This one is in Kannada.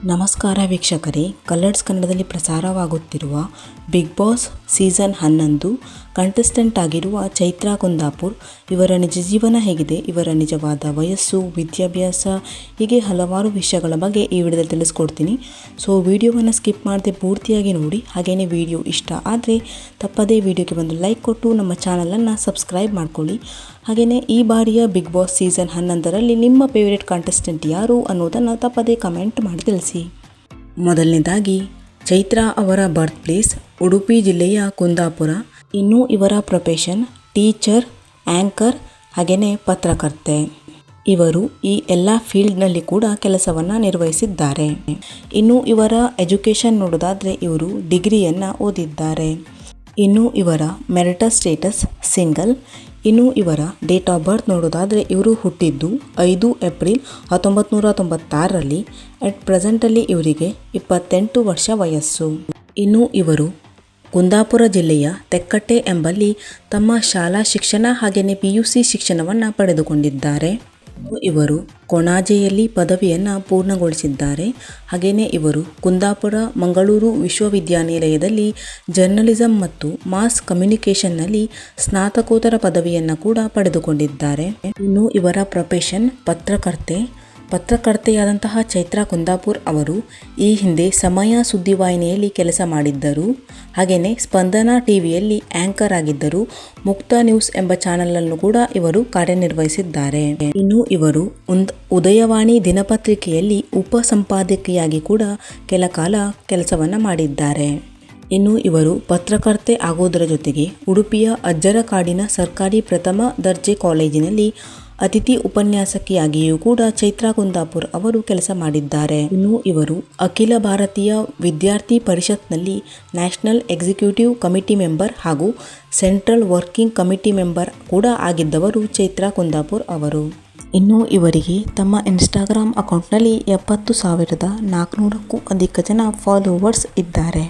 ನಮಸ್ಕಾರ ವೀಕ್ಷಕರೇ, ಕಲರ್ಸ್ ಕನ್ನಡದಲ್ಲಿ ಪ್ರಸಾರವಾಗುತ್ತಿರುವ ಬಿಗ್ ಬಾಸ್ ಸೀಸನ್ 11 ಕಂಟೆಸ್ಟೆಂಟ್ ಆಗಿರುವ ಚೈತ್ರಾ ಕುಂದಾಪುರ್ ಇವರ ನಿಜ ಜೀವನ ಹೇಗಿದೆ, ಇವರ ನಿಜವಾದ ವಯಸ್ಸು, ವಿದ್ಯಾಭ್ಯಾಸ, ಹೀಗೆ ಹಲವಾರು ವಿಷಯಗಳ ಬಗ್ಗೆ ಈ ವಿಡಿಯೋದಲ್ಲಿ ತಿಳಿಸ್ಕೊಡ್ತೀನಿ. ಸೊ ವಿಡಿಯೋವನ್ನು ಸ್ಕಿಪ್ ಮಾಡದೆ ಪೂರ್ತಿಯಾಗಿ ನೋಡಿ. ಹಾಗೆಯೇ ವಿಡಿಯೋ ಇಷ್ಟ ಆದರೆ ತಪ್ಪದೇ ವಿಡಿಯೋಗೆ ಒಂದು ಲೈಕ್ ಕೊಟ್ಟು ನಮ್ಮ ಚಾನಲನ್ನು ಸಬ್ಸ್ಕ್ರೈಬ್ ಮಾಡ್ಕೊಳ್ಳಿ. ಹಾಗೆಯೇ ಈ ಬಾರಿಯ ಬಿಗ್ ಬಾಸ್ ಸೀಸನ್ 11ರಲ್ಲಿ ನಿಮ್ಮ ಫೇವರೇಟ್ ಕಂಟೆಸ್ಟೆಂಟ್ ಯಾರು ಅನ್ನೋದನ್ನು ತಪ್ಪದೇ ಕಮೆಂಟ್ ಮಾಡಿ ತಿಳಿಸಿ. ಮೊದಲನೇದಾಗಿ ಚೈತ್ರಾ ಅವರ ಬರ್ತ್ ಪ್ಲೇಸ್ ಉಡುಪಿ ಜಿಲ್ಲೆಯ ಕುಂದಾಪುರ. ಇನ್ನು ಇವರ ಪ್ರೊಫೆಷನ್ ಟೀಚರ್, ಆ್ಯಂಕರ್ ಹಾಗೆಯೇ ಪತ್ರಕರ್ತೆ. ಇವರು ಈ ಎಲ್ಲ ಫೀಲ್ಡ್ನಲ್ಲಿ ಕೂಡ ಕೆಲಸವನ್ನು ನಿರ್ವಹಿಸಿದ್ದಾರೆ. ಇನ್ನು ಇವರ ಎಜುಕೇಷನ್ ನೋಡೋದಾದರೆ ಇವರು ಡಿಗ್ರಿಯನ್ನು ಓದಿದ್ದಾರೆ. ಇನ್ನು ಇವರ ಮ್ಯಾರಿಟಲ್ ಸ್ಟೇಟಸ್ ಸಿಂಗಲ್. ಇನ್ನು ಇವರ ಡೇಟ್ ಆಫ್ ಬರ್ತ್ ನೋಡೋದಾದರೆ ಇವರು ಹುಟ್ಟಿದ್ದು 5 ಏಪ್ರಿಲ್ 1996ರಲ್ಲಿ. ಅಟ್ ಪ್ರೆಸೆಂಟಲ್ಲಿ ಇವರಿಗೆ 28 ವರ್ಷ ವಯಸ್ಸು. ಇನ್ನು ಇವರು ಕುಂದಾಪುರ ಜಿಲ್ಲೆಯ ತೆಕ್ಕಟ್ಟೆ ಎಂಬಲ್ಲಿ ತಮ್ಮ ಶಾಲಾ ಶಿಕ್ಷಣ ಹಾಗೆಯೇ PUC ಶಿಕ್ಷಣವನ್ನು ಪಡೆದುಕೊಂಡಿದ್ದಾರೆ. ಇವರು ಕೊಣಾಜೆಯಲ್ಲಿ ಪದವಿಯನ್ನು ಪೂರ್ಣಗೊಳಿಸಿದ್ದಾರೆ. ಹಾಗೆಯೇ ಇವರು ಕುಂದಾಪುರ ಮಂಗಳೂರು ವಿಶ್ವವಿದ್ಯಾನಿಲಯದಲ್ಲಿ ಜರ್ನಲಿಸಂ ಮತ್ತು ಮಾಸ್ ಕಮ್ಯುನಿಕೇಷನ್ನಲ್ಲಿ ಸ್ನಾತಕೋತ್ತರ ಪದವಿಯನ್ನು ಕೂಡ ಪಡೆದುಕೊಂಡಿದ್ದಾರೆ. ಇನ್ನು ಇವರ ಪ್ರೊಫೆಷನ್ ಪತ್ರಕರ್ತೆಯಾದಂತಹ ಚೈತ್ರಾ ಕುಂದಾಪುರ್ ಅವರು ಈ ಹಿಂದೆ ಸಮಯ ಸುದ್ದಿವಾಹಿನಿಯಲ್ಲಿ ಕೆಲಸ ಮಾಡಿದ್ದರು. ಹಾಗೆಯೇ ಸ್ಪಂದನ ಟಿವಿಯಲ್ಲಿ ಆ್ಯಂಕರ್ ಆಗಿದ್ದರು. ಮುಕ್ತ ನ್ಯೂಸ್ ಎಂಬ ಚಾನಲನ್ನು ಕೂಡ ಇವರು ಕಾರ್ಯನಿರ್ವಹಿಸಿದ್ದಾರೆ. ಇನ್ನು ಇವರು ಉದಯವಾಣಿ ದಿನಪತ್ರಿಕೆಯಲ್ಲಿ ಉಪಸಂಪಾದಕಿಯಾಗಿ ಕೂಡ ಕೆಲ ಕಾಲ ಕೆಲಸವನ್ನು ಮಾಡಿದ್ದಾರೆ. ಇನ್ನು ಇವರು ಪತ್ರಕರ್ತೆ ಆಗೋದರ ಜೊತೆಗೆ ಉಡುಪಿಯ ಅಜ್ಜರಕಾಡಿನ ಸರ್ಕಾರಿ ಪ್ರಥಮ ದರ್ಜೆ ಕಾಲೇಜಿನಲ್ಲಿ ಅತಿಥಿ ಉಪನ್ಯಾಸಕಿಯಾಗಿಯೂ ಕೂಡ ಚೈತ್ರಾ ಕುಂದಾಪುರ್ ಅವರು ಕೆಲಸ ಮಾಡಿದ್ದಾರೆ. ಇನ್ನು ಇವರು ಅಖಿಲ ಭಾರತೀಯ ವಿದ್ಯಾರ್ಥಿ ಪರಿಷತ್ನಲ್ಲಿ ನ್ಯಾಷನಲ್ ಎಕ್ಸಿಕ್ಯೂಟಿವ್ ಕಮಿಟಿ ಮೆಂಬರ್ ಹಾಗೂ ಸೆಂಟ್ರಲ್ ವರ್ಕಿಂಗ್ ಕಮಿಟಿ ಮೆಂಬರ್ ಕೂಡ ಆಗಿದ್ದವರು ಚೈತ್ರಾ ಕುಂದಾಪುರ್ ಅವರು. ಇನ್ನು ಇವರಿಗೆ ತಮ್ಮ ಇನ್ಸ್ಟಾಗ್ರಾಮ್ ಅಕೌಂಟ್ನಲ್ಲಿ 70,400ಕ್ಕೂ ಅಧಿಕ ಜನ ಫಾಲೋವರ್ಸ್ ಇದ್ದಾರೆ.